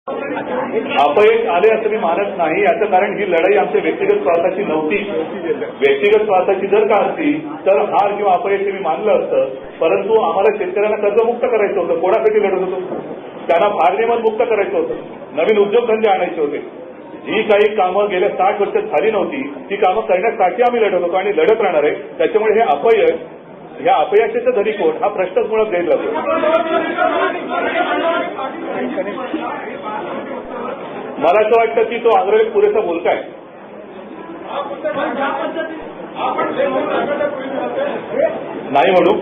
अपयश आले असं मी मानत नाही. याचं कारण ही लढाई आमच्या व्यक्तिगत स्वार्थाची नव्हती. व्यक्तिगत स्वार्थाची जर का असती तर हार किंवा अपयश मी मानलं असतं. परंतु आम्हाला शेतकऱ्यांना कर्जमुक्त करायचं होतं. कोणासाठी लढत होतो? त्यांना भारनियमन मुक्त करायचं होतं. नवीन उद्योगधंदे आणायचे होते. जी काही कामं गेल्या 60 वर्षात झाली नव्हती ती कामं करण्यासाठी आम्ही लढत होतो आणि लढत राहणार आहे. त्याच्यामुळे हे अपयश, ह्या अपयशाचं धनी कोण हा प्रश्नच मुळात द्यायला लागतो. मला असं वाटतं की तो आग्रही पुरेसा बोलका आहे. नाही म्हणू,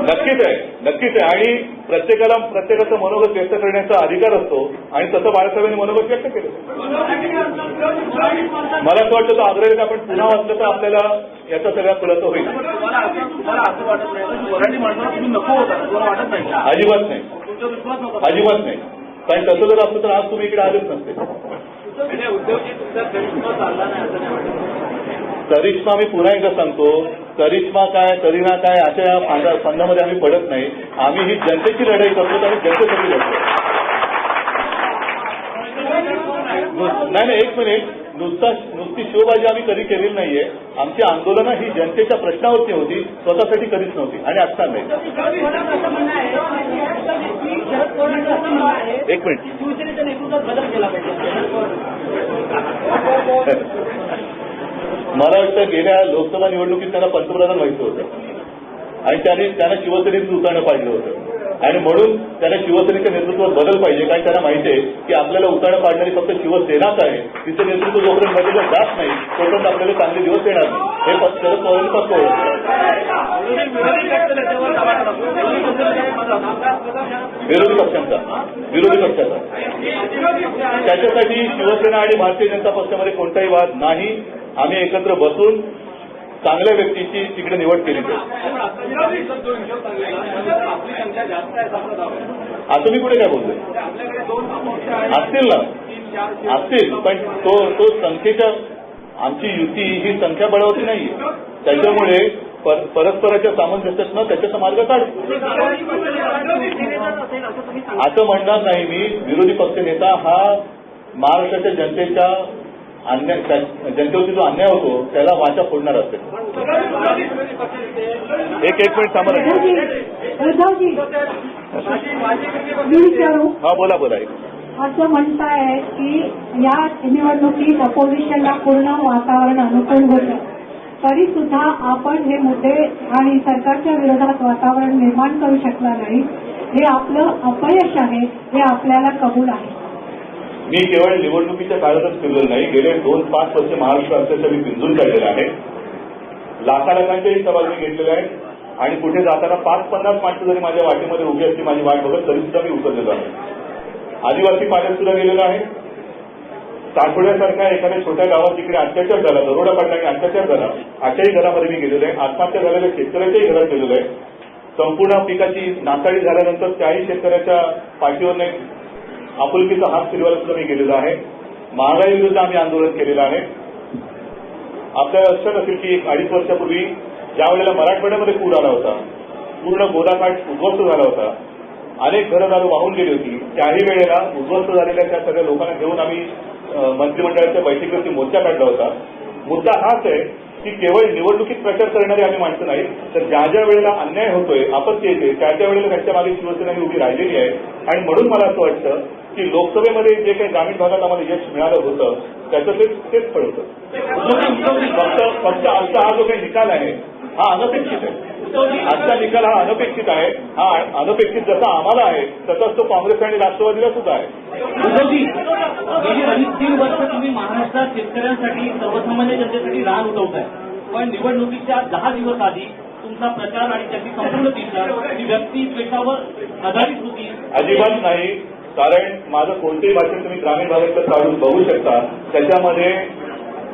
नक्कीच आहे आणि प्रत्येकाचं मनोगत व्यक्त करण्याचा अधिकार असतो आणि तसं बाळासाहेबांनी मनोगत व्यक्त केलं. मला असं वाटतं तो आग्रही आपण पुन्हा वाचलं तर आपल्याला याचा सगळा खुलासा होईल. अजिबात नाही. कारण तसं जर असतं तर आज तुम्ही इकडे आलेच नसते. करिश्मा मी पुन्हा एकदा सांगतो, करिश्मा काय करीना काय अशा फंदामध्ये आम्ही पडत नाही. आम्ही ही जनतेची लढाई करतो आणि जनतेसाठी लढतो. नाही, एक मिनिट, नुसती शोबाजी आम्ही कधी केलेली नाहीये. आमची आंदोलनं ही जनतेच्या प्रश्नावरती होती, स्वतःसाठी कधीच नव्हती आणि असणार नाही. एक मिनिट, मला वाटतं गेल्या लोकसभा निवडणुकीत त्यांना पंतप्रधान व्हायचं होतं आणि त्यांना शिवसेनेतून उतरणं पाहिजे होतं आणि म्हणून त्यांना शिवसेनेच्या नेतृत्वात बदल पाहिजे. कारण त्यांना माहिती आहे की आपल्याला उतरणं पाडणारी फक्त शिवसेनाच आहे. तिचं नेतृत्व जोपर्यंत बदललं जात नाही तोपर्यंत आपल्याला चांगले दिवस येणार नाही. हे शरद पवारांनी पक्क ओळखलं. विरोधी पक्षाचा त्याच्यासाठी शिवसेना आणि भारतीय जनता पक्षामध्ये कोणताही वाद नाही. आम्ही एकत्र बसून चांगल्या व्यक्तीची तिकडे निवड केली पाहिजे. आता मी कुठे काय बोलतोय? असतील पण तो संख्येच्या आमची युती ही संख्या बळावती नाहीये. त्याच्यामुळे परस्पराच्या सामंजस्यात न त्याच्याचा मार्ग काढतो. असं म्हणणार नाही मी. विरोधी पक्षनेता हा महाराष्ट्राच्या जनतेच्या जनतेवरती जो अन्याय होतो त्याला वाचा फोडणार असेल. एक मिनिट थांबा. हा बोला. असं म्हणताय की या निवडणुकीत अपोजिशनला पूर्ण वातावरण अनुकूल होतं तरी सुद्धा आपण हे मुद्दे आणि सरकारच्या विरोधात वातावरण निर्माण करू शकला नाही. हे आपलं अपयश आहे, हे आपल्याला कबूल आहे. मी केवळ निवडणुकीच्या काळातच फिरलो नाही. गेले 2-5 वर्ष महाराष्ट्र अक्षरशः मी पिंजून काढलेलं आहे. लाखांच्याही सवाल मी घेतलेले आहेत आणि कुठे जाताना 5-50 माणसं जरी माझ्या वाटेमध्ये उभी असली माझी वाट बघत तरी सुद्धा मी उतरलेलो आहे. आदिवासी पाड्यात सुद्धा गेलेलो आहे. साठवड्यासारख्या एखाद्या छोट्या गावात जिकडे अत्याचार झाला, दरोडा पडला आणि अत्याचार झाला अशाही घरामध्ये मी गेलेलो आहे. आत्महत्या झालेल्या शेतकऱ्याच्याही घरात गेलेलो आहे. संपूर्ण पिकाची नासाडी झाल्यानंतर त्याही शेतकऱ्याच्या पाठीवर आपुलकीचा हात फिरवायला सुद्धा मी गेलेलो आहे. महागाई विरुद्ध आम्ही आंदोलन केलेलं आहे. आपल्याला लक्षात असेल की 2.5 वर्षापूर्वी ज्या वेळेला मराठवाड्यामध्ये पूर आला होता, पूर्ण गोदाकाठ उद्ध्वस्त झाला होता, अनेक घरदार वाहून गेली होती. त्याही वेळेला उद्ध्वस्त झालेल्या त्या सगळ्या लोकांना घेऊन आम्ही मंत्रिमंडळाच्या बैठकीवरती मोर्चा काढला होता. मुद्दा हाच आहे की केवळ निवडणुकीत प्रचार करणारी आम्ही माणसं नाही तर ज्या वेळेला अन्याय होतोय, आपत्ती येते त्या वेळेला त्यांच्या मागे शिवसेना उभी राहिलेली आहे. आणि म्हणून मला असं वाटतं की लोकसभेमध्ये जे काही ग्रामीण भागात आम्हाला यश मिळालं होतं त्याचं तेच फळ होतं. फक्त आजचा हा जो काही निकाल आहे हा अनपेक्षित आहे. आजचा निकाल हा अनपेक्षित आहे. हा अनपेक्षित जसा आम्हाला आहे तसाच तो काँग्रेस आणि राष्ट्रवादीला सुद्धा आहे. गेली 3 वर्ष तुम्ही महाराष्ट्रात शेतकऱ्यांसाठी सर्वसामान्य जनतेसाठी रान उठवताय पण निवडणुकीच्या 10 दिवस आधी तुमचा प्रचार आणि त्याची संपूर्ण दिशा ही व्यक्ती द्वेषावर आधारित होती. अजिबात नाही. कारण माझं कोणतेही भाषण तुम्ही ग्रामीण भागातलं काढून बघू शकता. त्याच्यामध्ये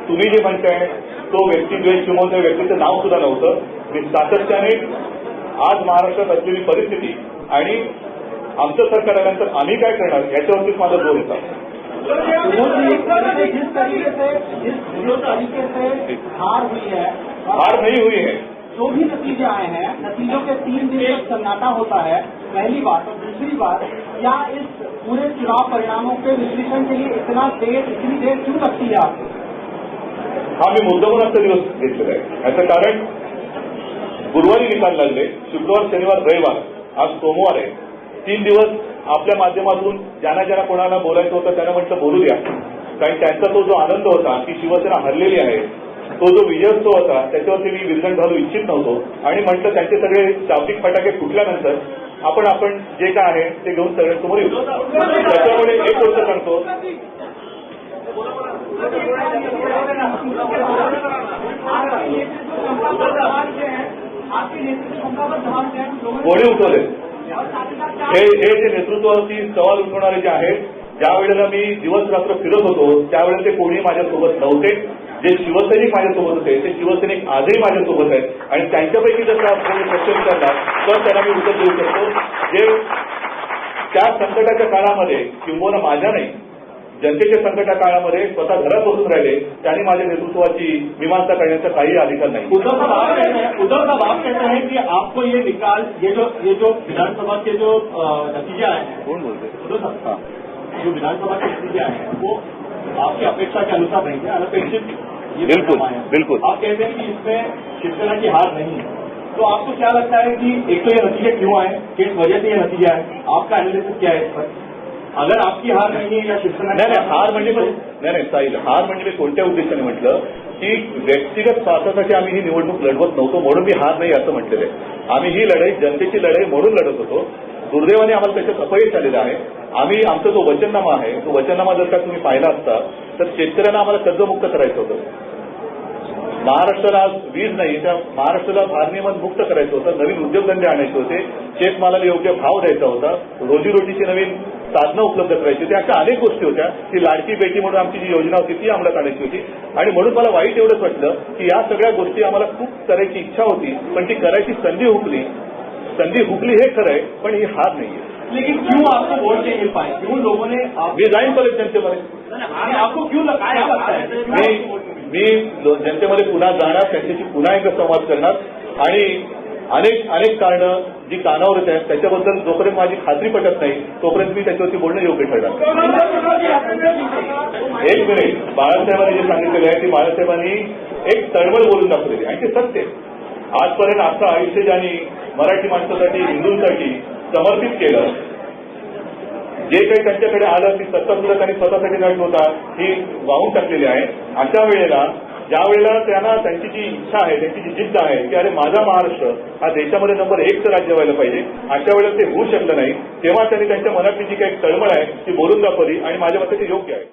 तुम्ही जे म्हणताय तो व्यक्तिद्वेष किंवा त्या व्यक्तीचं नाव सुद्धा नव्हतं. मी सातत्याने आज महाराष्ट्रात असलेली परिस्थिती आणि आमचं सरकार आल्यानंतर आम्ही काय करणार याच्यावरतीच माझा जोर होता. हार नहीं हुई है. जो भी नतीजे आए हैं, नतीजों के 3 दिन तक सन्नाटा होता है. पहली बात। और दूसरी बात, क्या इस पूरे चुनाव परिणामों के विश्लेषण के लिए इतनी देर क्यों लगती है आपको? हा मी मुद्दामून आजचा दिवस घेतलेला आहे. याचं कारण गुरुवारी निकाल लागले, शुक्रवार, शनिवार, रविवार, आज सोमवार आहे. 3 दिवस आपल्या माध्यमातून ज्यांना कोणाला बोलायचं होतं त्यांना म्हटलं बोलू द्या. कारण त्यांचा तो जो आनंद होता की शिवसेना हरलेली आहे, तो जो विजयोत्सव होता त्याच्यावरती मी विरजण घालू इच्छित नव्हतो. आणि म्हटलं त्यांचे सगळे शाब्दिक फटाके फुटल्यानंतर आपण जे काय आहे ते घेऊन सगळ्यांसमोर येऊ. त्याच्यामुळे एक गोष्ट सांगतो, कोणी उठवले हे जे नेतृत्वावरती सवाल उठवणारे जे आहेत, ज्या वेळेला मी दिवस रात्र फिरत होतो त्यावेळेला ते कोणी माझ्यासोबत नव्हते. जे शिवसैनिक माझ्यासोबत होते ते शिवसैनिक आजही माझ्यासोबत आहेत आणि त्यांच्यापैकी जर आपण प्रश्न विचारला तर त्यांना मी उत्तर देऊ शकतो. जे त्या संकटाच्या काळामध्ये किंबहुना माझ्या नाही जनतेच्या संकटा काळामध्ये स्वतः घरात बसून राहिले, त्यांनी माझ्या नेतृत्वाची मीमांसा करण्याचा काही अधिकार नाही. उद्धव साहब आप कहते हैं कि आपको ये निकाल ये जो विधानसभा के जो नतीजे आए हैं, कोण बोलते? उद्धव साहब जो विधानसभा के नतीजे आए हैं वो आपकी अपेक्षा के अनुसार नहीं है, अनपेक्षित ये बिल्कुल, परिणाम आए हैं. बिल्कुल. आप कहते हैं कि इसमें शिवसेना की हार नहीं है, तो आपको क्या लगता है कि एक तो ये नतीजे क्यों आए, किस वजह से ये नतीजे आए, आपका एनालिसिस क्या है इस पर? अगर आपकी हार नहीं है या शिवसेना नाही हार म्हणजे नाही साहिल, हार म्हणजे मी कोणत्या उद्देशाने म्हटलं की व्यक्तिगत स्वार्थासाठी आम्ही ही निवडणूक लढवत नव्हतो म्हणून मी हार नाही असं म्हटलेलं आहे. आम्ही ही लढाई जनतेची लढाई म्हणून लढत होतो. दुर्दैवाने आम्हाला त्याच्यात अपयश आलेलं आहे. आम्ही आमचा जो वचननामा आहे तो वचननामा जर का तुम्ही पाहिला असता तर शेतकऱ्यांना आम्हाला कर्जमुक्त करायचं होतं. महाराष्ट्राला आज वीज नाही, त्या महाराष्ट्राला भारनियमन मुक्त करायचं होतं, नवीन उद्योगधंदे आणायचे होते, शेतमालाला योग्य भाव द्यायचा होता, रोजीरोटीची नवीन साधनं उपलब्ध करायची होती. अशा अनेक गोष्टी होत्या. ती लाडकी बेटी म्हणून आमची जी योजना होती ती अंमलात आणायची होती. आणि म्हणून मला वाईट एवढंच वाटलं की या सगळ्या गोष्टी आम्हाला खूप करायची इच्छा होती, पण ती करायची संधी हुकली हे खरं आहे, पण ही हार नाहीये. लेकिन क्यों आपको वोट नहीं मिल पाए, क्यों लोगों ने मी जाईन परत जनतेमध्ये, आपको क्यों लगता है? मी जनतेमध्ये पुन्हा जाणार, त्यांच्याशी पुन्हा एकदा संवाद करणार आणि अनेक कारणं जी कानावर येत आहेत त्याच्याबद्दल जोपर्यंत माझी खात्री पटत नाही तोपर्यंत मी त्याच्यावरती बोलणं योग्य ठरणार. एक मिनिट, बाळासाहेबांनी जे सांगितलेलं आहे की बाळासाहेबांनी एक तळमळ बोलून दाखवलेली आणि ते सत्य. आजपर्यंत आजचं आयुष्य ज्यांनी मराठी माणसासाठी, हिंदूंसाठी समर्पित केलं, जे काही त्यांच्याकडे आलं ती सत्ता सुद्धा त्यांनी स्वतःसाठी न ठेवता ही वाहून टाकलेली आहे. अशा वेळेला ज्या वेळेला त्यांना त्यांची जी इच्छा आहे, त्यांची जी जिद्द आहे की अरे माझा महाराष्ट्र हा देशामध्ये नंबर 1चं राज्य व्हायला पाहिजे, अशा वेळेला ते होऊ शकलं नाही, तेव्हा त्यांनी त्यांच्या मनातली जी काही तळमळ आहे ती बोलून दाखवली आणि माझ्या मते ते योग्य आहे.